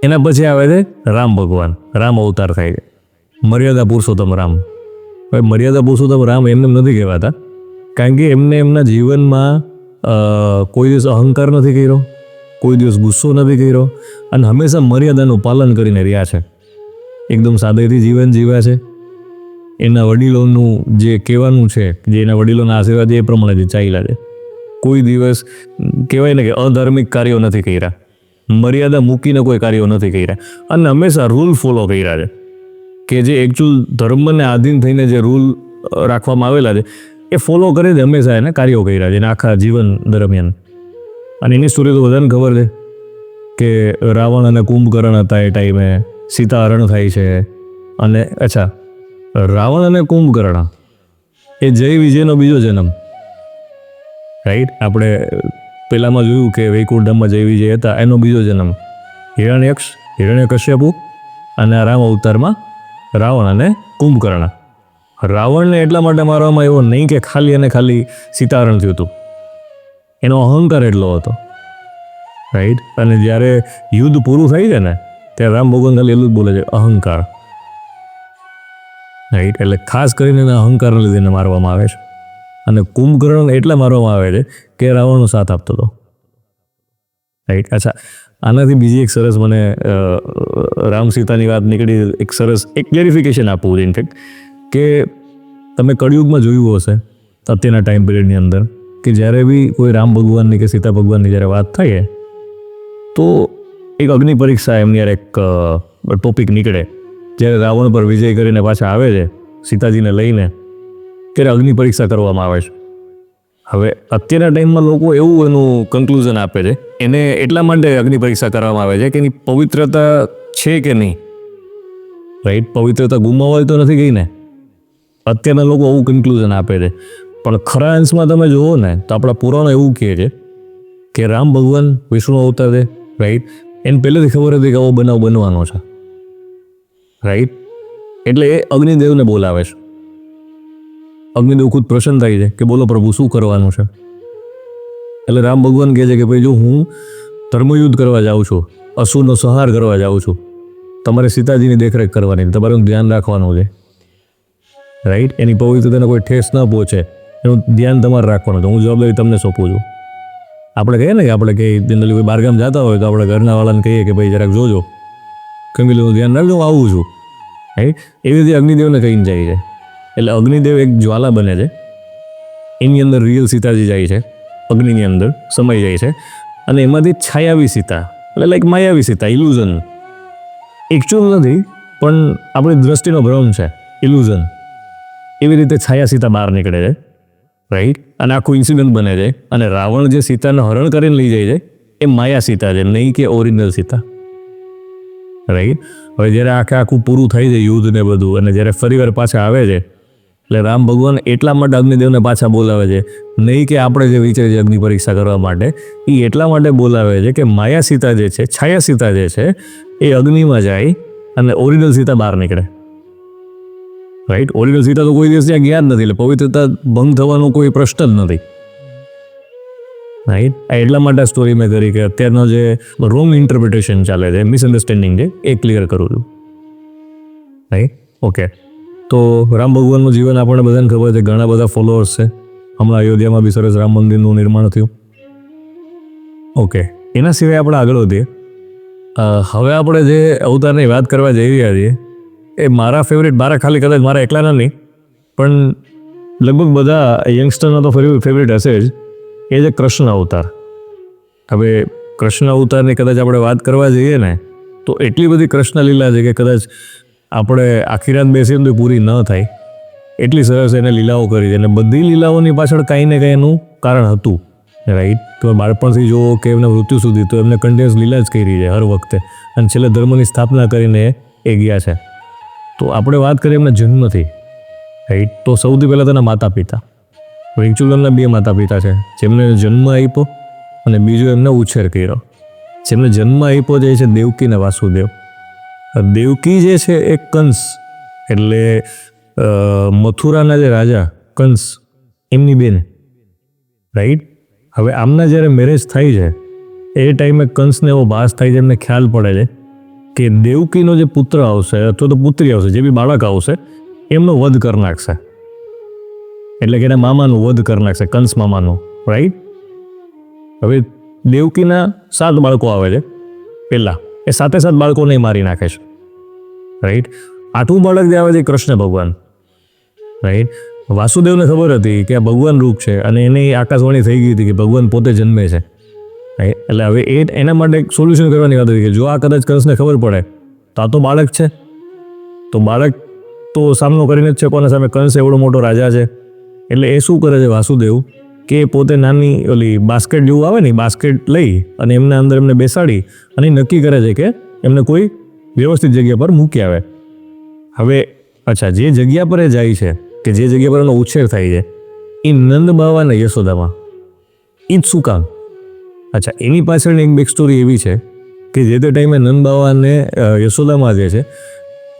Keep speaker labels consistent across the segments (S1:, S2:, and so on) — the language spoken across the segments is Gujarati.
S1: એના પછી આવે છે રામ ભગવાન, રામ અવતાર થાય છે, મર્યાદા પુરુષોત્તમ રામ. હવે મર્યાદા પુરુષોત્તમ રામ એમને નથી કહેવાતા, કારણ કે એમને એમના જીવનમાં કોઈ દિવસ અહંકાર નથી કર્યો, કોઈ દિવસ ગુસ્સો નથી કર્યો, અને હંમેશા મર્યાદાનું પાલન કરીને રહ્યા છે. એકદમ સાદેથી જીવન જીવ્યા છે. એના વડીલોનું જે કહેવાનું છે, જે એના વડીલોના આશીર્વાદ એ પ્રમાણે ચાલ્યા છે. કોઈ દિવસ કહેવાય ને કે અધાર્મિક કાર્યો નથી કર્યા, મર્યાદા મૂકીને કોઈ કાર્યો નથી કર્યા, અને હંમેશા રૂલ ફોલો કર્યા છે. કે જે એકચ્યુઅલ ધર્મને આધીન થઈને જે રૂલ રાખવામાં આવેલા છે એ ફોલો કરીને હંમેશા એને કાર્યો કર્યા છે એના આખા જીવન દરમિયાન. અને એની સ્ટોરી તો બધાને ખબર છે કે રાવણ અને કુંભકર્ણ હતા એ ટાઈમે, સીતા હરણ થાય છે. અને અચ્છા, રાવણ અને કુંભકર્ણ એ જય વિજયનો બીજો જન્મ, રાઈટ. આપણે પહેલામાં જોયું કે વૈકુંઠ ધામમાં જય વિજય હતા, એનો બીજો જન્મ હિરણ્યકશ્યપુ, અને રામ અવતારમાં રાવણ અને કુંભકર્ણ. રાવણને એટલા માટે મારવામાં આવ્યો નહીં કે ખાલી અને ખાલી સીતાહરણ થયું હતું, એનો અહંકાર એટલો હતો, રાઈટ. અને જ્યારે યુદ્ધ પૂરું થાય છે ને ત્યારે રામ ભગવાન ખાલી એટલું જ બોલે છે, અહંકાર, રાઈટ. એટલે ખાસ કરીને એના અહંકારને લીધે એને મારવામાં આવે છે. અને કુંભકર્ણ એટલા મારવામાં આવે છે કે રાવણનો સાથ આપતો હતો, રાઈટ. અચ્છા, આનાથી બીજી એક સરસ મને રામ સીતાની વાત નીકળી, એક સરસ એક ક્લેરિફિકેશન આપવું છે. ઇનફેક્ટ કે તમે કળિયુગમાં જોયું હશે અત્યારના ટાઈમ પિરિયડની અંદર કે જ્યારે બી કોઈ રામ ભગવાનની કે સીતા ભગવાનની જ્યારે વાત થાય તો એક અગ્નિ પરીક્ષા એમની યાર એક ટોપિક નીકળે. જ્યારે રાવણ પર વિજય કરીને પાછા આવે છે સીતાજીને લઈને, ત્યારે અગ્નિ પરીક્ષા કરવામાં આવે છે. હવે અત્યારના ટાઈમમાં લોકો એવું એનું કન્ક્લુઝન આપે છે, એને એટલા માટે અગ્નિ પરીક્ષા કરવામાં આવે છે કે એની પવિત્રતા છે કે નહીં, રાઈટ. પવિત્રતા ગુમાવાય તો નથી ગઈ ને, અત્યારના લોકો આવું કન્ક્લુઝન આપે છે. પણ ખરા અંશમાં તમે જુઓ ને તો આપણા પુરાણો એવું કહે છે કે રામ ભગવાન વિષ્ણુ અવતાર છે, રાઈટ. એને પહેલેથી ખબર હતી કે આવો બનાવ બનવાનો છે, રાઈટ. એટલે એ અગ્નિદેવને બોલાવે છે. અગ્નિદેવ ખુદ પ્રસન્ન થાય છે કે બોલો પ્રભુ શું કરવાનું છે. એટલે રામ ભગવાન કહે છે કે ભાઈ જો હું ધર્મયુદ્ધ કરવા જાઉં છું, અસુરનો સંહાર કરવા જાઉં છું, તમારે સીતાજીની દેખરેખ કરવાની, તમારે ધ્યાન રાખવાનું છે, રાઈટ. એની પવિત્રતાને કોઈ ઠેસ ન પહોંચે એનું ધ્યાન તમારે રાખવાનું છે. હું જવાબદારી તમને સોંપું છું. આપણે કહીએ ને કે આપણે કંઈ જનરલી કોઈ બહારગામ જતા હોય તો આપણે ઘરના વાળાને કહીએ કે ભાઈ જરાક જોજો, ફેમિલીનું ધ્યાન રાખજો, હું આવું છું, રાઈટ. એવી રીતે અગ્નિદેવને કહીને જાય છે. એટલે અગ્નિદેવ એક જ્વાલા બને છે, એની અંદર રિયલ સીતાજી જાય છે, અગ્નિની અંદર સમાઈ જાય છે, અને એમાંથી છાયાવી સીતા, એટલે લાઈક માયાવી સીતા, ઇલ્યુઝન, એકચ્યુઅલ નથી પણ આપણી દ્રષ્ટિનો ભ્રમ છે, ઇલ્યુઝન. એવી રીતે છાયા સીતા બહાર નીકળે છે, રાઈટ. અને આખું ઇન્સિડન્ટ બને છે. અને રાવણ જે સીતાને હરણ કરીને લઈ જાય છે એ માયા સીતા છે, નહીં કે ઓરિજિનલ સીતા, રાઈટ. હવે જ્યારે આખું પૂરું થઈ જાય યુદ્ધ ને બધું, અને જ્યારે ફરીવાર પાછા આવે છે એટલે રામ ભગવાન એટલા માટે અગ્નિદેવને પાછા બોલાવે છે, નહીં કે આપણે જે વિચારે છે અગ્નિ પરીક્ષા કરવા માટે, એ એટલા માટે બોલાવે છે કે માયા સીતા જે છે, છાયા સીતા જે છે એ અગ્નિમાં જાય અને ઓરિજિનલ સીતા બહાર નીકળે, રાઈટ. ઓરિજિનલ સીતા તો કોઈ દિવસ ત્યાં ગયા જ નથી, એટલે પવિત્રતા ભંગ થવાનો કોઈ પ્રશ્ન જ નથી, રાઈટ. આ એટલા માટે સ્ટોરી મેં કરી કે અત્યારનો જે રોંગ ઇન્ટરપ્રિટેશન ચાલે છે, મિસઅન્ડરસ્ટેન્ડિંગ છે, એ ક્લિયર કરું છું, રાઈટ. ઓકે, તો રામ ભગવાનનું જીવન આપણને બધાને ખબર છે, ઘણા બધા ફોલોઅર્સ છે. હમણાં અયોધ્યામાં બી સરસ રામ મંદિરનું નિર્માણ થયું. ઓકે, એના સિવાય આપણે આગળ વધીએ. હવે આપણે જે અવતારની વાત કરવા જઈ રહ્યા છીએ એ મારા ફેવરેટ, કદાચ મારા એકલાના નહીં પણ લગભગ બધા યંગસ્ટરનો તો ફેવરેટ હશે જ, એ છે કૃષ્ણ અવતાર. હવે કૃષ્ણ અવતારની કદાચ આપણે વાત કરવા જઈએ ને તો એટલી બધી કૃષ્ણ લીલા છે કે કદાચ આપણે આખી રાત બેસીએ તો પૂરી ન થાય, એટલી સરસ એને લીલાઓ કરી છે. અને બધી લીલાઓની પાછળ કાંઈ ને કંઈ એનું કારણ હતું, રાઈટ. તો બાળપણથી જુઓ કે એમના મૃત્યુ સુધી તો એમને કન્ટિન્યુઅસ લીલા જ કરી છે હર વખતે, અને છેલ્લે ધર્મની સ્થાપના કરીને એ ગયા છે. તો આપણે વાત કરીએ એમના જન્મથી, રાઈટ. તો સૌથી પહેલાં તેના માતા પિતા, એકચ્યુઅલી એમના 2 માતા પિતા છે, જેમને જન્મ આપ્યો અને બીજો એમને ઉછેર કર્યો. જેમને જન્મ આપ્યો જે છે દેવકી અને વાસુદેવ. દેવકી જે છે એ કંસ, એટલે મથુરાના જે રાજા કંસ એમની બેન, રાઈટ. હવે આમના જ્યારે મેરેજ થાય છે એ ટાઈમે કંસને એવો ભાસ થાય છે, એમને ખ્યાલ પડે છે કે દેવકીનો જે પુત્ર આવશે અથવા તો પુત્રી આવશે, જે બી બાળક આવશે એમનો વધ કરી નાખશે, એટલે કે એના મામાનું વધ કરી નાખશે, કંસ મામાનું, રાઈટ. હવે દેવકીના 7 બાળકો આવે છે પહેલા, એ 7 બાળકોને મારી નાખે છે, રાઈટ. 8મું બાળક જે આવે છે કૃષ્ણ ભગવાન, રાઈટ. વાસુદેવને ખબર હતી કે આ ભગવાન રૂપ છે અને એની આકાશવાણી થઈ ગઈ હતી કે ભગવાન પોતે જન્મે છે, રાઈટ. એટલે હવે એના માટે એક સોલ્યુશન કરવાની વાત હતી કે જો આ કદાચ કંસને ખબર પડે તો આ તો બાળક છે, તો બાળક તો સામનો કરીને જ છે કોના સામે, કંસ એવડો મોટો રાજા છે. એટલે એ શું કરે છે વાસુદેવ કે પોતે નાની ઓલી બાસ્કેટ જેવું આવે ને, બાસ્કેટ લઈ અને એમના અંદર એમને બેસાડી અને નક્કી કરે છે કે એમને કોઈ વ્યવસ્થિત જગ્યા પર મૂકી આવે. હવે અચ્છા, જે જગ્યા પર એ જાય છે કે જે જગ્યા પર એનો ઉછેર થાય છે એ નંદ બાવા અને યશોદામાં, એ જ શું કામ? અચ્છા, એની પાછળની એક બેક સ્ટોરી એવી છે કે જે તે ટાઈમે નંદ બાવા અને યશોદામાં જે છે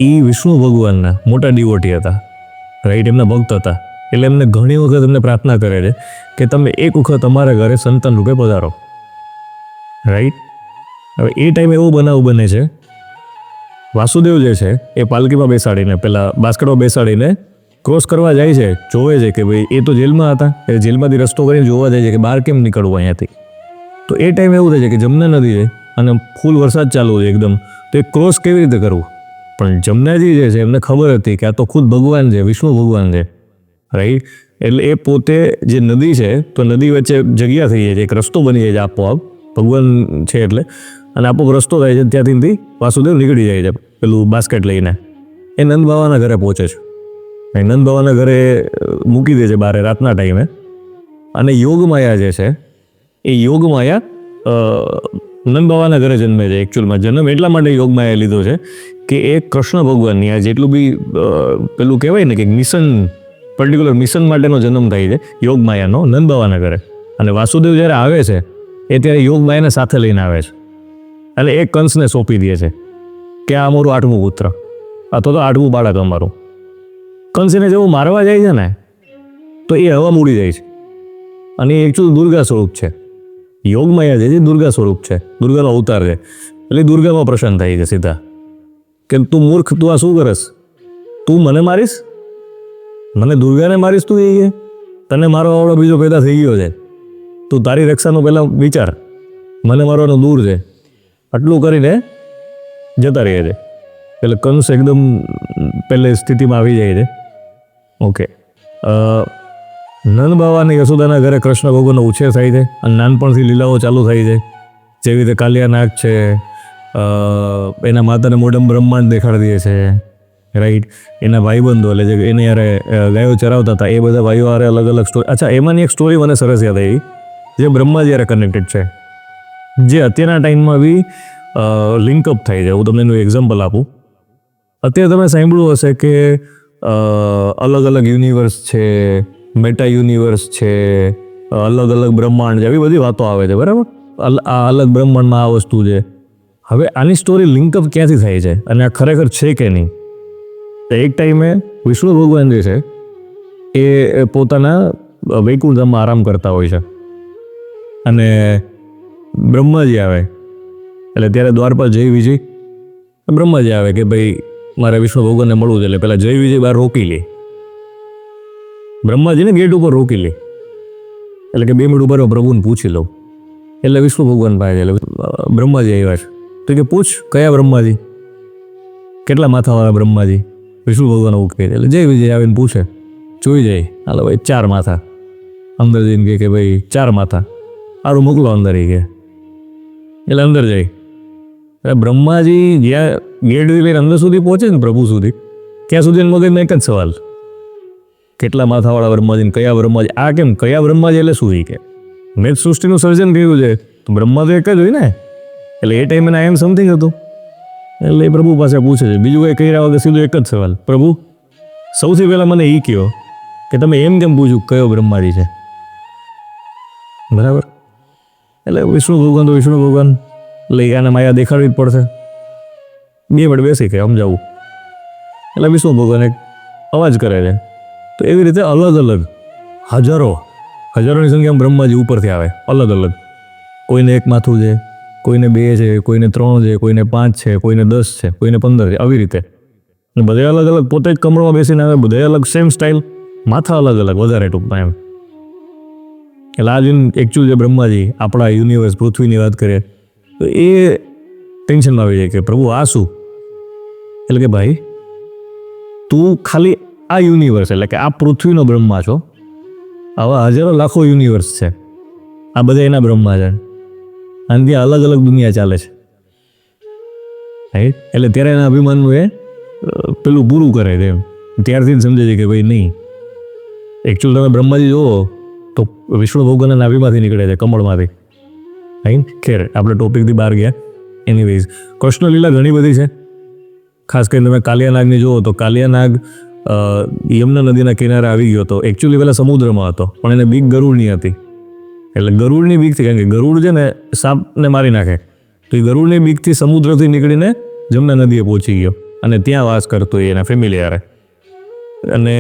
S1: એ વિષ્ણુ ભગવાનના મોટા ડિવોટી હતા, રાઈટ. એમના ભક્ત હતા. એટલે એમને ઘણી વખત એમને પ્રાર્થના કરે છે કે તમે એક વખત અમારા ઘરે સંતાન રૂપે પધારો, રાઈટ. હવે એ ટાઈમે એવો બનાવ બને છે, વાસુદેવ જે છે એ પાલકીમાં બેસાડીને પેલા બાસ્કેટમાં બેસાડીને ક્રોસ કરવા જાય છે, જોવે છે કે ભાઈ એ તો જેલમાં હતા, એ જેલમાંથી રસ્તો કરીને જોવા જાય છે કે બહાર કેમ નીકળવું અહીંયાથી. તો એ ટાઈમ એવું થાય છે કે જમના નદી છે અને ફૂલ વરસાદ ચાલુ છે એકદમ, તો એ ક્રોસ કેવી રીતે કરવું? પણ જમનાજી જે છે એમને ખબર હતી કે આ તો ખુદ ભગવાન છે, વિષ્ણુ ભગવાન છે, રાઈટ. એટલે એ પોતે જે નદી છે તો નદી વચ્ચે જગ્યા થઈ જાય છે, એક રસ્તો બની જાય છે આપોઆપ, ભગવાન છે એટલે, અને આપોઆપ રસ્તો થાય છે. ત્યાંથી વાસુદેવ નીકળી જાય છે પેલું બાસ્કેટ લઈને, એ નંદ બાવાના ઘરે પહોંચે છે. નંદ બાવાના ઘરે મૂકી દે છે બારે રાતના ટાઈમે. અને યોગમાયા જે છે એ યોગમાયા નંદ બાવાના ઘરે જન્મે છે. એકચ્યુઅલમાં જન્મ એટલા માટે યોગમાયા લીધો છે કે એ કૃષ્ણ ભગવાનની આ જેટલું બી પેલું કહેવાય ને કે મિશન, પર્ટિક્યુલર મિશન માટેનો જન્મ થાય છે યોગમાયાનો નંદ બાવાના ઘરે. અને વાસુદેવ જ્યારે આવે છે એ ત્યારે યોગમાયાને સાથે લઈને આવે છે. એટલે એ કંસને સોંપી દે છે કે આ અમારું 8મું પુત્ર અથવા તો 8મું બાળક અમારું. કંસ એને જેવું મારવા જાય છે ને તો એ હવા મૂડી જાય છે. અને એ એકચ્યુઅલ દુર્ગા સ્વરૂપ છે. યોગમાયા જે છે દુર્ગા સ્વરૂપ છે, દુર્ગાનો અવતાર છે. એટલે દુર્ગામાં પ્રસન્ન થાય છે સીધા કે તું મૂર્ખ, તું આ શું કરસ? તું મને મારીશ? મને દુર્ગાને મારીશ તું? એ તને મારો આવડો બીજો પેદા થઈ ગયો છે, તું તારી રક્ષાનો પહેલાં વિચાર, મને મારવાનો દૂર છે. આટલું કરીને જતા રહે છે. એટલે કંસ એકદમ પહેલે સ્થિતિમાં આવી જાય છે. ઓકે, નંદ બાવા અને યશોદાના ઘરે કૃષ્ણ ભગવાનનો ઉછેર થાય છે અને નાનપણથી લીલાઓ ચાલુ થાય છે. જેવી રીતે કાલિયા નાગ છે, એના માતાને મોઢમ બ્રહ્માંડ દેખાડી દે છે, રાઈટ. એના ભાઈબંધો એટલે જે એને યારે ગાયો ચરાવતા હતા એ બધા ભાઈઓ હારે અલગ અલગ સ્ટોરી. અચ્છા, એમાંની એક સ્ટોરી મને સરસ યાદ આવી જે બ્રહ્માજી હારે કનેક્ટેડ છે, જે અત્યારના ટાઈમમાં બી લિંકઅપ થાય છે. હું તમને એનું એક્ઝામ્પલ આપું. અત્યારે તમે સાંભળ્યું હશે કે અલગ અલગ યુનિવર્સ છે, મેટા યુનિવર્સ છે, અલગ અલગ બ્રહ્માંડ છે, આવી બધી વાતો આવે છે, બરાબર. આ અલગ બ્રહ્માંડમાં આ વસ્તુ છે. હવે આની સ્ટોરી લિંકઅપ ક્યાંથી થાય છે અને આ ખરેખર છે કે નહીં? તો એક ટાઈમે વિષ્ણુ ભગવાન જે છે એ પોતાના વૈકુંઠધામમાં આરામ કરતા હોય છે અને બ્રહ્માજી આવે. એટલે ત્યારે દ્વારપાલ જય વિજય બ્રહ્માજી આવે કે ભાઈ મારે વિષ્ણુ ભગવાનને મળવું છે. એટલે પેલા જય વિજય બહાર રોકી લે, બ્રહ્માજીને ગેટ ઉપર રોકી લે. એટલે કે 2 મિનિટ ઉપર પ્રભુને પૂછી લઉં. એટલે વિષ્ણુ ભગવાન પાસે એટલે બ્રહ્માજી આવ્યા છે તો કે પૂછ કયા બ્રહ્માજી, કેટલા માથાવાળા બ્રહ્માજી? વિષ્ણુ ભગવાન એવું કહે. એટલે જય વિજય આવીને પૂછે, જોઈ જાય, હાલો ભાઈ 4 માથા. અંદર જઈને કહે કે ભાઈ 4 માથા, સારું મોકલો અંદર. એ કહે એટલે અંદર જાય. એટલે બ્રહ્માજી જ્યાં ગેટથી લઈને અંદર સુધી પહોંચે ને પ્રભુ સુધી, ત્યાં સુધી મગજમાં એક જ સવાલ, કેટલા માથાવાળા બ્રહ્માજી, કયા બ્રહ્માજી? આ કેમ કયા બ્રહ્માજી એટલે શું? કે મેં સૃષ્ટિનું સર્જન કર્યું છે તો બ્રહ્મા તો એક જ હોય ને. એટલે એ ટાઈમે આઈ એમ સમથિંગ હતું. એટલે એ પ્રભુ પાસે પૂછે છે, બીજું કંઈ કર્યા વગર સીધો એક જ સવાલ, પ્રભુ સૌથી પહેલાં મને એ કહો કે તમે એમ કેમ પૂછ્યું કયો બ્રહ્માજી છે? બરાબર. એટલે વિષ્ણુ ભગવાન તો વિષ્ણુ ભગવાન લઈ આને માયા દેખાડવી જ પડશે. 2 મિનિટ બેસી કે સમજાવું. એટલે વિષ્ણુ ભગવાન એક અવાજ કરે છે. તો એવી રીતે અલગ અલગ હજારોની સંખ્યામાં બ્રહ્માજી ઉપરથી આવે, અલગ અલગ. કોઈને એક માથું છે, કોઈને 2 છે, કોઈને 3 છે, કોઈને 5 છે, કોઈને 10 છે, કોઈને 15 છે, આવી રીતે. અને બધા અલગ અલગ પોતે જ કમળમાં બેસીને આવે, બધા અલગ સેમ સ્ટાઇલ, માથા અલગ અલગ વધારે ટૂંકમાં એમ. એટલે આ એકચ્યુઅલ જે બ્રહ્માજી આપણા યુનિવર્સ પૃથ્વીની વાત કરીએ તો એ ટેન્શનમાં આવી જાય કે પ્રભુ આ શું? એટલે કે ભાઈ તું ખાલી આ યુનિવર્સ એટલે કે આ પૃથ્વીનો બ્રહ્મા છો, આવા હજારો લાખો યુનિવર્સ છે, આ બધા એના બ્રહ્મા છે, અને ત્યાં અલગ અલગ દુનિયા ચાલે છે, રાઈટ? એટલે ત્યારે એના અભિમાનનું એ પેલું પૂરું કરે છે એમ. ત્યારથી જ સમજે છે કે ભાઈ નહીં, એકચ્યુઅલ તમે બ્રહ્માજી જુઓ તો વિષ્ણુ ભગવાનના નાભીમાંથી નીકળે છે, કમળમાંથી, રાઈટ? ખેર આપણે ટોપિકથી બહાર ગયા. એનીવેઝ, કૃષ્ણ લીલા ઘણી બધી છે. ખાસ કરીને તમે કાલિયાનાગની જુઓ તો કાલિયાનાગ યમુના નદીના કિનારે આવી ગયો હતો. એકચ્યુઅલી પહેલાં સમુદ્રમાં હતો, પણ એને બીક ગરુડની હતી. એટલે ગરુડની બીકથી, કારણ કે ગરુડ છે ને સાપને મારી નાખે, તો એ ગરુડની બીકથી સમુદ્રથી નીકળીને જમુના નદીએ પહોંચી ગયો અને ત્યાં વાસ કરતો એના ફેમિલી હારે. અને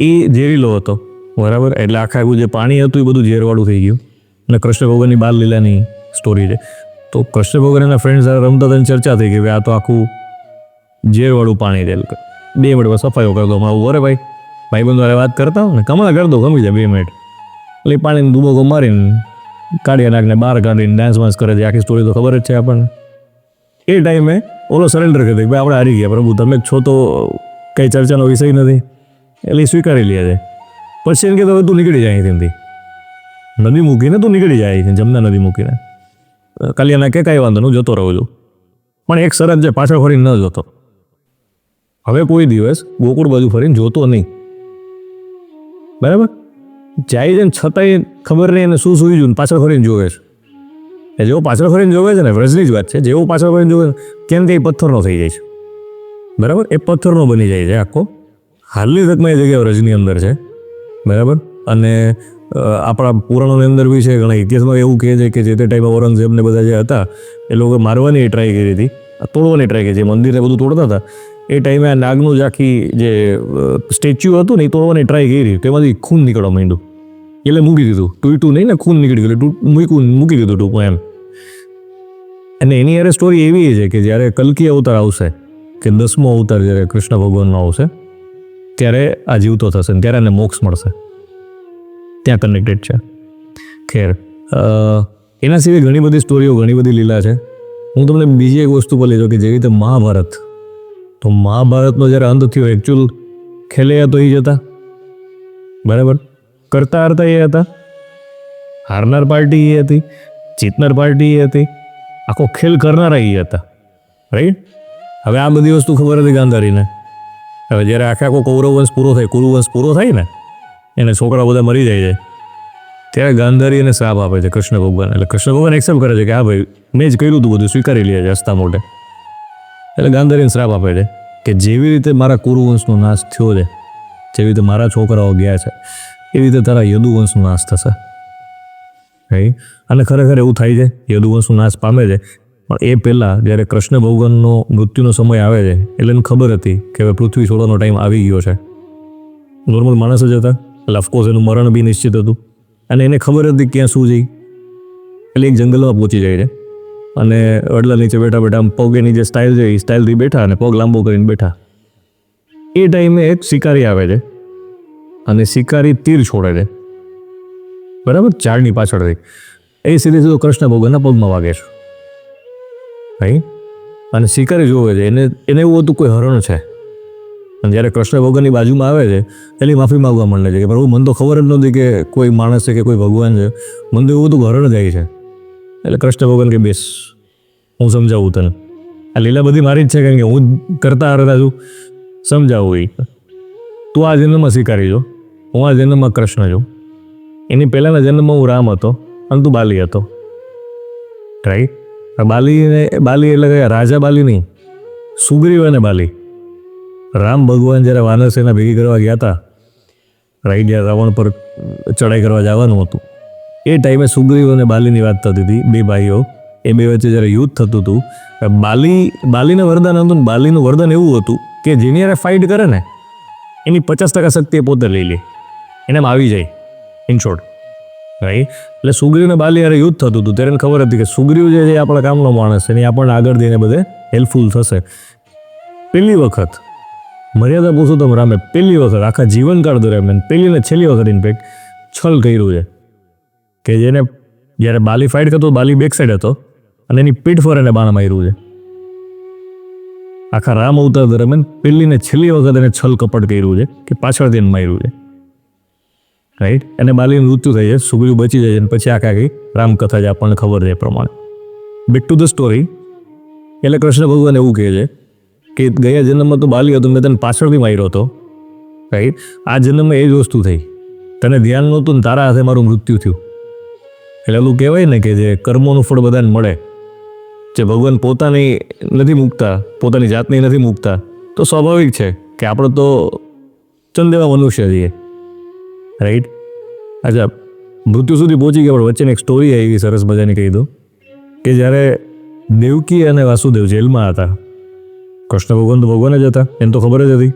S1: એ ઝેરીલો હતો, બરાબર? એટલે આખા જે પાણી હતું એ બધું ઝેરવાળું થઈ ગયું. અને કૃષ્ણ ભગવાનની બાલ લીલાની સ્ટોરી છે. તો કૃષ્ણ ભગવાન એના ફ્રેન્ડ સાથે રમતા હતા, ચર્ચા થઈ ગઈ આ તો આખું ઝેરવાળું પાણી છે, 2 મિનિટમાં સફાઈઓ કરી દો. આવું અરે ભાઈબંધો વારે વાત કરતા હોય ને, કમળા કરી દો, ગમી જાય 2 મિનિટ. એટલે પાણીને દુબકો મારીને કાળિયાનાગને બહાર કાઢીને ડાન્સ વાન્સ કરે છે. આખી સ્ટોરી તો ખબર જ છે આપણને. એ ટાઈમે ઓલો સરેન્ડર કરી દે, ભાઈ આપણે હારી ગયા પ્રભુ, તમે છો તો કંઈ ચર્ચાનો વિષય નથી. એટલે એ સ્વીકારી લે છે. પછી એમ કે હવે તું નીકળી જાય અહીંથી, નદી મૂકીને તું નીકળી જાય છે, જમના નદી મૂકીને. કાલિયાનાગ કે કાંઈ વાંધો, હું જતો રહું છું. પણ એક શરત છે, પાછળ ફરીને ન જોતો. હવે કોઈ દિવસ ગોકુળ બાજુ ફરીને જોતો નહીં, બરાબર? જાય છે ને છતાંય ખબર નહીં એને શું સુઈ ગયું, પાછળ ફરીને જોવે છે. એ જેવો પાછળ ફરીને જોવે છે ને, વ્રજની જ વાત છે, જેવો પાછળ ફરીને જોવે કેમ કે એ પથ્થરનો થઈ જાય છે, બરાબર? એ પથ્થરનો બની જાય છે આખો. હાલની તકમાં એ જગ્યા વ્રજની અંદર છે, બરાબર? અને આપણા પુરાણોની અંદર બી છે, ઘણા ઇતિહાસમાં એવું કહે છે કે જે તે ટાઈમે ઔરંગઝેબને બધા જે હતા એ લોકો મારવાની ટ્રાય કરી હતી, તોડવાની ટ્રાય કરી, જે મંદિરને બધું તોડતા હતા એ ટાઈમે આ નાગનું જ આખી જે સ્ટેચ્યુ હતું ને એ તોડવાની ટ્રાય કરી, તેમાંથી ખૂન નીકળવા માંડ્યું. એટલે મૂકી દીધું, તૂટ્યું નહીં ને, ખૂન નીકળી ગયું, મૂકી દીધું ટૂંકમાં એમ. અને એની યારે સ્ટોરી એવી છે કે જ્યારે કલ્કી અવતાર આવશે, કે 10મો અવતાર જ્યારે કૃષ્ણ ભગવાનનો આવશે, ત્યારે આ જીવતો થશે ને ત્યારે એને મોક્ષ મળશે. ત્યાં કનેક્ટેડ છે. ખેર, એના સિવાય ઘણી બધી સ્ટોરીઓ, ઘણી બધી લીલા છે. હું તમને બીજી એક વસ્તુ પર લઈ જાઉં કે જેવી રીતે મહાભારત, તો મહાભારતનો જ્યારે અંત થયો, એકચ્યુઅલ ખેલૈયા તો એ જ હતા, બરાબર? કરતા હરતા એ હતા, હારનાર પાર્ટી એ હતી, જીતનાર પાર્ટી એ હતી, આખો ખેલ કરનારા એ હતા, રાઈટ? હવે આ બધી વસ્તુ ખબર હતી ગાંધારીને. હવે જ્યારે આખો કૌરવ વંશ પૂરો થાય, કુરુવંશ પૂરો થાય ને, એને છોકરા બધા મરી જાય છે, ત્યારે ગાંધારી એને શ્રાપ આપે છે કૃષ્ણ ભગવાન. એટલે કૃષ્ણ ભગવાન એક્સેપ્ટ કરે છે કે હા ભાઈ મેં જ કર્યું હતું, બધું સ્વીકારી લે છે હસતા મોઢે. એટલે ગાંધારીને શ્રાપ આપે છે કે જેવી રીતે મારા કુરુવંશનો નાશ થયો છે, જેવી રીતે મારા છોકરાઓ ગયા છે, એવી રીતે તારા યદુવંશનો નાશ થશે, રાઈટ? અને ખરેખર એવું થાય છે, યદુવંશનો નાશ પામે છે. પણ એ પહેલાં જ્યારે કૃષ્ણ ભગવાનનો મૃત્યુનો સમય આવે છે એટલે એને ખબર હતી કે હવે પૃથ્વી છોડવાનો ટાઈમ આવી ગયો છે. નોર્મલ માણસ જ હતા, એટલે ઓફકોર્સ એનું મરણ બી નિશ્ચિત હતું. અને એને ખબર હતી ક્યાં શું જઈ, એટલે એક જંગલમાં પહોંચી જાય છે અને વડલા નીચે બેઠા બેઠા આમ પગ એની જે સ્ટાઇલ છે એ સ્ટાઇલથી બેઠા અને પગ લાંબો કરીને બેઠા. એ ટાઈમે એક શિકારી આવે છે અને શિકારી તીર છોડે છે, બરાબર? ઝાડની પાછળથી. એ સીધે સીધો કૃષ્ણ ભગવાનના પગમાં વાગે છે, રાઈટ? અને શિકારી જોવે છે, એને એવું હતું કોઈ હરણ છે. અને જ્યારે કૃષ્ણ ભગવાનની બાજુમાં આવે છે એની માફી માગવા માંડે છે કે પ્રભુ મને તો ખબર જ નહોતી કે કોઈ માણસ છે કે કોઈ ભગવાન છે, મને તો એવું હતું કે હરણ જાય છે. એટલે કૃષ્ણ ભગવાન કે બેસ, હું સમજાવું તને, આ લીલા બધી મારી જ છે કારણ કે હું કરતા હરતા છું, સમજાવું. એ તું આ જન્મમાં શિકારી છો, હું આ જન્મમાં કૃષ્ણ છું. એની પહેલાંના જન્મમાં હું રામ હતો અને તું બાલી હતો, રાઈટ? બાલી એટલે કયા રાજા બાલી નહીં, સુગ્રીવ અને બાલી. રામ ભગવાન જ્યારે વાનર સેના ભેગી કરવા ગયા હતા, રાઈટ, જ્યારે રાવણ પર ચડાઈ કરવા જવાનું હતું, એ ટાઈમે સુગ્રીવ અને બાલીની વાત થતી હતી, 2 ભાઈઓ. એ 2 વચ્ચે જ્યારે યુદ્ધ થતું હતું, બાલીને વરદાન હતું ને બાલીનું વરદાન એવું હતું કે જેની યારે ફાઇટ કરે ને એની 50% શક્તિ એ પોતે લઈ લે, એને આવી જાય. In short right. એટલે સુગ્રીવને બાલી યારે યુદ્ધ થતું હતું ત્યારે એને ખબર હતી કે સુગ્રીવ જે છે એ આપણા કામનો માણસ છે ને એ આપણને આગળ જઈને બધે હેલ્પફુલ થશે. પહેલી વખત મર્યાદા પુરુષોત્તમ રામે પહેલી વખત આખા જીવનકાળ દરમિયાન પહેલી ને છેલ્લી વખત ઇનફેક્ટ છલ કર્યું છે કે જેને જ્યારે બાલી ફાઇટ કરતો બાલી બેક સાઈડ હતો અને એની પીઠ પર એને બાણ માર્યું છે. આખા રામ અવતાર દરમિયાન પહેલી ને છેલ્લી વખત એને છલ કપટ કર્યું છે કે પાછળથી એને માર્યું છે. રાઈટ. એને બાલીનું મૃત્યુ થઈ જાય, સુગ્રીવ બચી જાય અને પછી આખી રામકથા જે આપણને ખબર છે એ પ્રમાણે. Back to the story. એટલે કૃષ્ણ ભગવાન એવું કહે છે કે ગયા જન્મમાં તો બાલી હતો, મેં તને પાછળથી માર્યો હતો. રાઈટ. આ જન્મમાં એ જ વસ્તુ થઈ, તને ધ્યાન નહોતું ને તારા હાથે મારું મૃત્યુ થયું. એટલે એવું કહેવાય ને કે જે કર્મોનું ફળ બધાને મળે, જે ભગવાન પોતાની નથી મૂકતા, પોતાની જાતની નથી મૂકતા, તો સ્વાભાવિક છે કે આપણે તો ચંદેવા મનુષ્ય છીએ. રાઈટ. અચ્છા, મૃત્યુ સુધી પહોંચી ગયા, પણ વચ્ચેની એક સ્ટોરી આવી સરસ મજાની કહી દઉં કે જ્યારે દેવકી અને વાસુદેવ જેલમાં હતા, કૃષ્ણ ભગવાન તો ભગવાન જ હતા, એને તો ખબર જ હતી.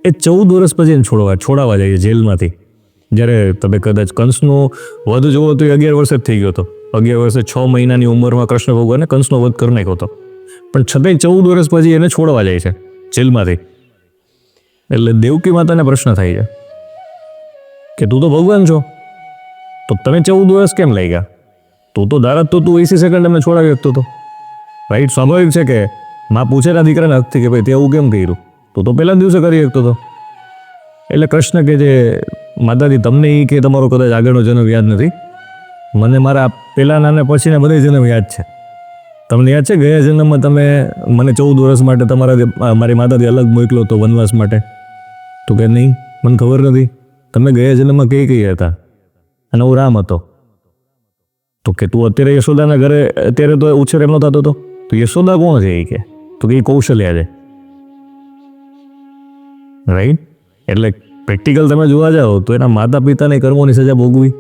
S1: એ 14 વર્ષ પછી એને છોડાવવા જાય જેલમાંથી. જ્યારે તમે કદાચ કંસનો વધ જોવો તો એ 11 વર્ષે જ થઈ ગયો હતો. 11 વર્ષે 6 મહિનાની ઉંમરમાં કૃષ્ણ ભગવાને કંસનો વધ કરી નાખ્યો હતો, પણ છતાંય 14 વર્ષ પછી એને છોડવા જાય છે જેલમાંથી. એટલે દેવકી માતાને પ્રશ્ન થાય છે કે તું તો ભગવાન છો, તો તમે 14 વર્ષ કેમ લઈ ગયા? તું તો ધારત તો તું 80 સેકન્ડ એમને છોડાવી શકતો હતો. રાઈટ. સ્વાભાવિક છે કે માં પૂછેલા દીકરાને હકથી કે ભાઈ તે એવું કેમ કર્યું, તું તો પહેલા દિવસે કરી શકતો હતો. એટલે કૃષ્ણ કે જે માતાજી તમને એ કે તમારો કદાચ આગળનો જન્મ યાદ નથી, મને મારા પહેલાંના અને પછીના બધા જન્મ યાદ છે. તમને યાદ છે ગયા જન્મમાં તમે મને 14 વર્ષ માટે મારી માતાજી અલગ મોકલો હતો વનવાસ માટે? તો કે નહીં, મને ખબર નથી. તમે ગયા જન્મમાં કઈ હતા? અને હું રામ હતો. તો કે તું અત્યારે યશોદાના ઘરે અત્યારે તો ઉછેર એમનો થતો હતો, તો યશોદા કોણ છે એ કે? તો કે એ કૌશલ્યા છે. રાઈટ. એટલે પ્રેક્ટિકલ તમે જોવા જાઓ તો એના માતા પિતાને કર્મોની સજા ભોગવી.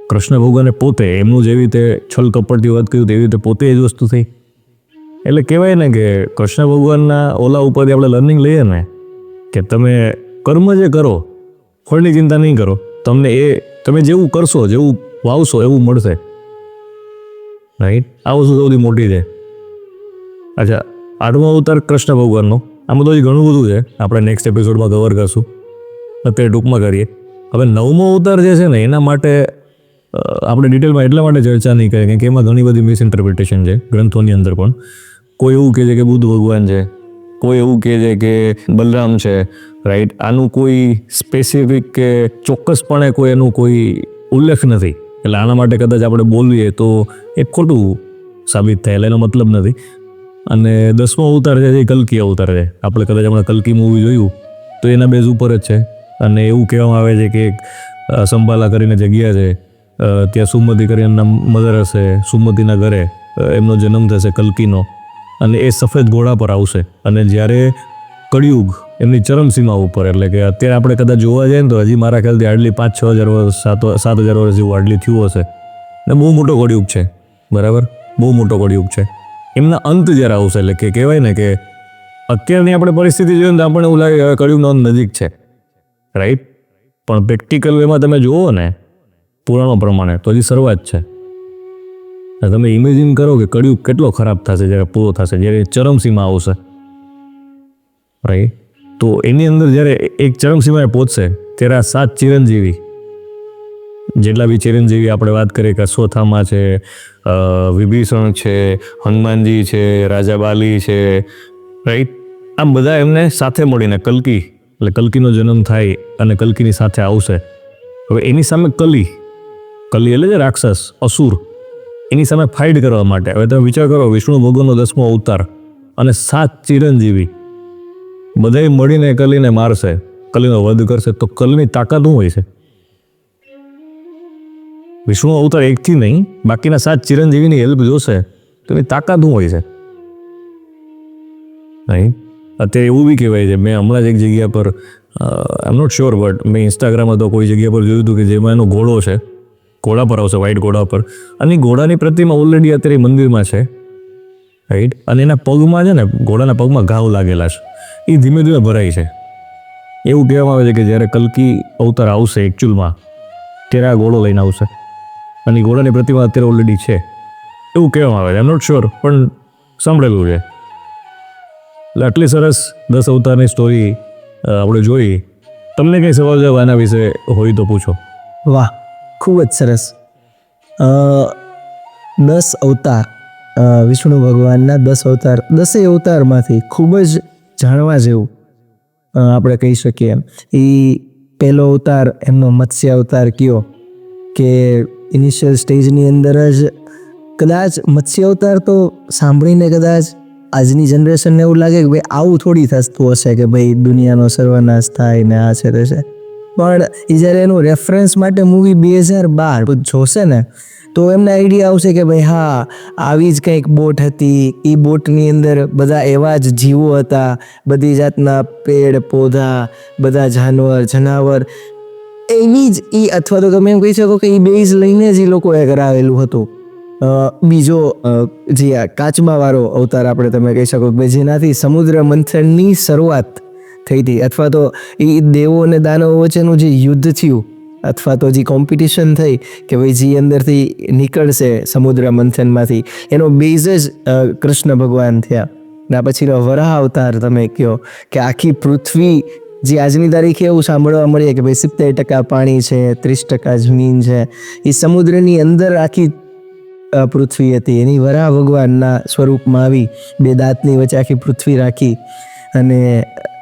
S1: કૃષ્ણ ભગવાને પોતે એમનું જેવી રીતે છલ કપટથી વાત કર્યું તેવી રીતે પોતે એ જ વસ્તુ થઈ. એટલે કહેવાય ને કે કૃષ્ણ ભગવાનના ઓલા ઉપરથી આપણે લર્નિંગ લઈએ ને કે તમે કર્મ જે કરો ફળની ચિંતા નહીં કરો, તમને એ તમે જેવું કરશો, જેવું વાવશો એવું મળશે. રાઈટ. આ વસ્તુ સૌથી મોટી છે. અચ્છા, 8મો અવતાર કૃષ્ણ ભગવાનનો, આમાં તો હજી ઘણું બધું છે, આપણે નેક્સ્ટ એપિસોડમાં કવર કરશું, અત્યારે ટૂંકમાં કરીએ. હવે 9મો અવતાર જે છે ને એના માટે આપણે ડિટેલમાં એટલા માટે ચર્ચા નહીં કરીએ કે એમાં ઘણી બધી મિસઇન્ટરપ્રિટેશન છે ગ્રંથોની અંદર. પણ કોઈ એવું કહે છે કે બુદ્ધ ભગવાન છે, કોઈ એવું કહે છે કે બલરામ છે. રાઈટ. આનું કોઈ સ્પેસિફિક કે ચોક્કસપણે કોઈ એનું કોઈ ઉલ્લેખ નથી. એટલે આના માટે કદાચ આપણે બોલવીએ તો એ ખોટું સાબિત થાય, એટલે એનો મતલબ નથી. અને 10મો અવતાર છે એ કલ્કી અવતાર છે. આપણે કદાચ હમણાં કલ્કી મૂવી જોયું તો એના બેઝ ઉપર જ છે. અને એવું કહેવામાં આવે છે કે સંભાલા કરીને જગ્યા છે, ત્યાં સુમતિ કરીને મધર હશે, સુમતિના ઘરે એમનો જન્મ થશે કલ્કીનો, અને એ સફેદ ઘોડા પર આવશે. અને જ્યારે કળિયુગ એમની ચરમસીમા ઉપર, એટલે કે અત્યારે આપણે કદાચ જોવા જઈએ ને તો હજી મારા ખ્યાલથી હાર્ડલી 5-6 હજાર વર્ષ 7,000 વર્ષ જેવું હાર્ડલી થયું હશે. ને બહુ મોટો કળિયુગ છે, બરાબર, બહુ મોટો કળિયુગ છે. એમના અંત જ્યારે આવશે, એટલે કે કહેવાય ને કે અત્યારની આપણે પરિસ્થિતિ જોઈએ તો આપણને એવું લાગે કે કળિયુગનો અંત નજીક છે. રાઈટ. પણ પ્રેક્ટિકલ વેમાં તમે જુઓ ને પુરાણો પ્રમાણે તો હજી શરૂઆત છે. તમે ઇમેજિન કરો કે કળિયુગ કેટલો ખરાબ થશે જ્યારે પૂરો થશે, જ્યારે ચરમસીમા આવશે. રાઈટ. તો એની અંદર જ્યારે એક ચરમસીમાએ પહોંચશે ત્યારે આ 7 ચિરંજીવી, જેટલા બી ચિરંજીવી આપણે વાત કરીએ કે અશ્વત્થામા છે, વિભીષણ છે, હનુમાનજી છે, રાજા બાલી છે, રાઈટ, આ બધા એમને સાથે મળીને કલ્કી, એટલે કલ્કીનો જન્મ થાય અને કલ્કીની સાથે આવશે. હવે એની સામે કલી એટલે જે રાક્ષસ અસુર, એની સામે ફાઇટ કરવા માટે, હવે તમે વિચાર કરો વિષ્ણુ ભગવાનનો 10મો અવતાર અને 7 ચિરંજીવી બધાય મળીને કલીને મારશે, કલીનો વધ કરશે, તો કલીની તાકાત શું હોય છે? વિષ્ણુ અવતાર એકથી નહીં, બાકીના 7 ચિરંજીવીની હેલ્પ જોશે તો એની તાકાત શું હોય છે? નહીં. અત્યારે એવું બી કહેવાય છે, મેં હમણાં જ એક જગ્યા પર આઈ એમ નોટ શ્યોર બટ મેં ઇન્સ્ટાગ્રામમાં તો કોઈ જગ્યા પર જોયું હતું કે જેમાં એનો ઘોડો છે, ઘોડા પર આવશે, વ્હાઈટ ઘોડા પર, અને ઘોડાની પ્રતિમા ઓલરેડી અત્યારે મંદિરમાં છે. રાઈટ. અને એના પગમાં છે ને, ઘોડાના પગમાં ઘાવ લાગેલા છે, એ ધીમે ધીમે ભરાય છે. એવું કહેવામાં આવે છે કે જ્યારે કલ્કી અવતાર આવશે એકચ્યુઅલમાં ત્યારે આ ઘોડો લઈને આવશે અને એ ઘોડાની પ્રતિમા અત્યારે ઓલરેડી છે એવું કહેવામાં આવે છે. આઈ એમ નોટ શ્યોર, પણ સાંભળેલું છે. એટલે આટલી સરસ 10 અવતારની સ્ટોરી આપણે જોઈ. તમને કંઈ સવાલ જવાબ આના વિશે હોય તો પૂછો.
S2: વાહ, ખૂબ જ સરસ. 10 અવતાર, વિષ્ણુ ભગવાનના 10 અવતાર, 10 અવતારમાંથી ખૂબ જ જાણવા જેવું આપણે કહી શકીએ. એ પહેલો અવતાર એમનો મત્સ્ય અવતાર કયો કે ઇનિશિયલ સ્ટેજની અંદર જ કદાચ મત્સ્ય અવતાર તો સાંભળીને કદાચ આજની જનરેશનને એવું લાગે કે ભાઈ આવું થોડી થતું હશે કે ભાઈ દુનિયાનો સર્વનાશ થાય ને આ છે તે છે, પણ એ જ્યારે એનું રેફરન્સ માટે મૂવી 2012 જોશે ને તો એમને આઈડિયા આવશે કે ભાઈ હા, આવી જ કંઈક બોટ હતી. એ બોટની અંદર બધા એવા જ જીવો હતા, બધી જાતના પેડ પૌધા, બધા જનાવર એની જ એ, અથવા તો તમે એમ કહી શકો કે એ બેઝ લઈને જ એ લોકોએ કરાવેલું હતું. બીજો જે આ કાચબાવાળો અવતાર આપણે તમે કહી શકો કે જેનાથી સમુદ્ર મંથનની શરૂઆત થઈ હતી, અથવા તો એ દેવો અને દાનવો વચ્ચેનું જે યુદ્ધ થયું અથવા તો જે કોમ્પિટિશન થઈ કે ભાઈ જે અંદરથી નીકળશે સમુદ્ર મંથનમાંથી, એનો બેઝ જ કૃષ્ણ ભગવાન થયા. ના પછીનો વરાહ અવતાર તમે કહો કે આખી પૃથ્વી જે આજની તારીખે એવું સાંભળવા મળે કે ભાઈ 70% પાણી છે, 30% જમીન છે, એ સમુદ્રની અંદર આખી પૃથ્વી હતી. એની વરાહ ભગવાનના સ્વરૂપમાં આવી, 2 દાંતની વચ્ચે આખી પૃથ્વી રાખી અને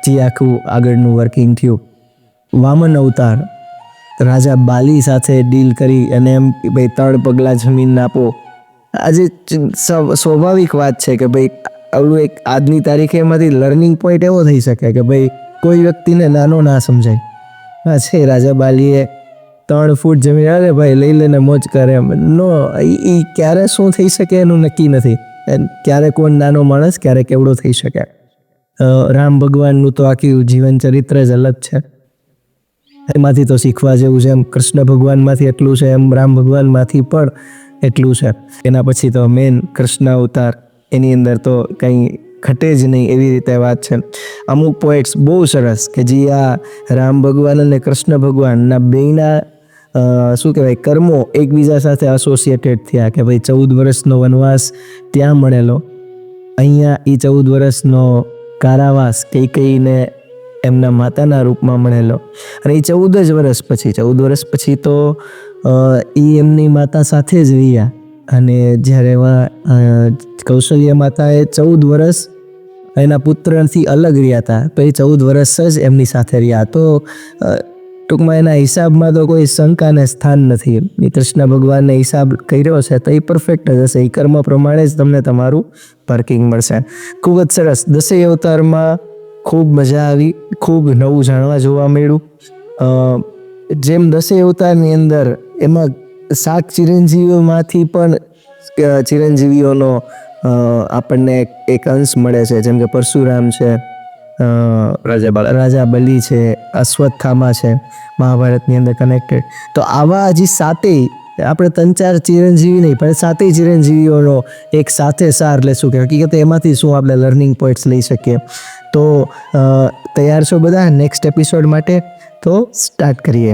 S2: જે આખું આગળનું વર્કિંગ થયું. વામન અવતાર, રાજા બાલી સાથે ડીલ કરી અને એમ ભાઈ 3 પગલાં જમીન આપો. આજે સ્વાભાવિક વાત છે કે ભાઈ આવડું એક આજની તારીખે એમાંથી લર્નિંગ પોઈન્ટ એવો થઈ શકે કે ભાઈ કોઈ વ્યક્તિને નાનો ના સમજાય. હા છે, રાજા બાલીએ 3 ફૂટ જમીન, અરે ભાઈ લઈ લેને મોજ કરે એમ નો, એ ક્યારે શું થઈ શકે એનું નક્કી નથી. ક્યારે કોણ નાનો માણસ ક્યારે કેવડો થઈ શકે. રામ ભગવાનનું તો આખી જીવન ચરિત્ર જ અલગ છે, એમાંથી તો શીખવા જેવું છે. એમ કૃષ્ણ ભગવાનમાંથી એટલું છે, એમ રામ ભગવાનમાંથી પણ એટલું છે. એના પછી તો મેન કૃષ્ણ અવતાર, એની અંદર તો કંઈ ઘટે જ નહીં એવી રીતે વાત છે. અમુક પોઈન્ટ્સ બહુ સરસ કે જે આ રામ ભગવાન અને કૃષ્ણ ભગવાનના બેયના શું કહેવાય કર્મો એકબીજા સાથે એસોસિએટેડ થયા કે ભાઈ 14 વર્ષનો વનવાસ ત્યાં મળેલો, અહીંયા એ 14 વર્ષનો કારાવાસ કૈકેયીને એમના માતાના રૂપમાં મળેલો, અને એ 14 વર્ષ પછી તો એ એમની માતા સાથે જ રહ્યા. અને જ્યારે કૌશલ્ય માતાએ 14 વર્ષ એના પુત્રથી અલગ રહ્યા હતા, તો એ 14 વર્ષ જ એમની સાથે રહ્યા. તો ટૂંકમાં એના હિસાબમાં તો કોઈ શંકાને સ્થાન નથી. એ કૃષ્ણ ભગવાનને હિસાબ કર્યો છે તો એ પરફેક્ટ જ હશે. એ કર્મ પ્રમાણે જ તમને તમારું પાર્કિંગ મળશે. ખૂબ જ સરસ. 10 અવતારમાં ખૂબ મજા આવી, ખૂબ નવું જાણવા જોવા મળ્યું. જેમ 10 અવતારની અંદર એમાં 7 ચિરંજીવીઓમાંથી પણ ચિરંજીવીઓનો આપણને એક અંશ મળે છે. જેમ કે પરશુરામ છે, રાજા બલિ છે, અશ્વત્થામા છે, મહાભારતની અંદર કનેક્ટેડ. તો આવા હજી 7 આપણે 3-4 ચિરંજીવી નહીં પણ 7 ચિરંજીવીઓનો એક સાથે સાર લેશું કે હકીકતે એમાંથી શું આપણે લર્નિંગ પોઈન્ટ્સ લઈ શકીએ. તો તૈયાર છો બધા નેક્સ્ટ એપિસોડ માટે? તો સ્ટાર્ટ કરીએ.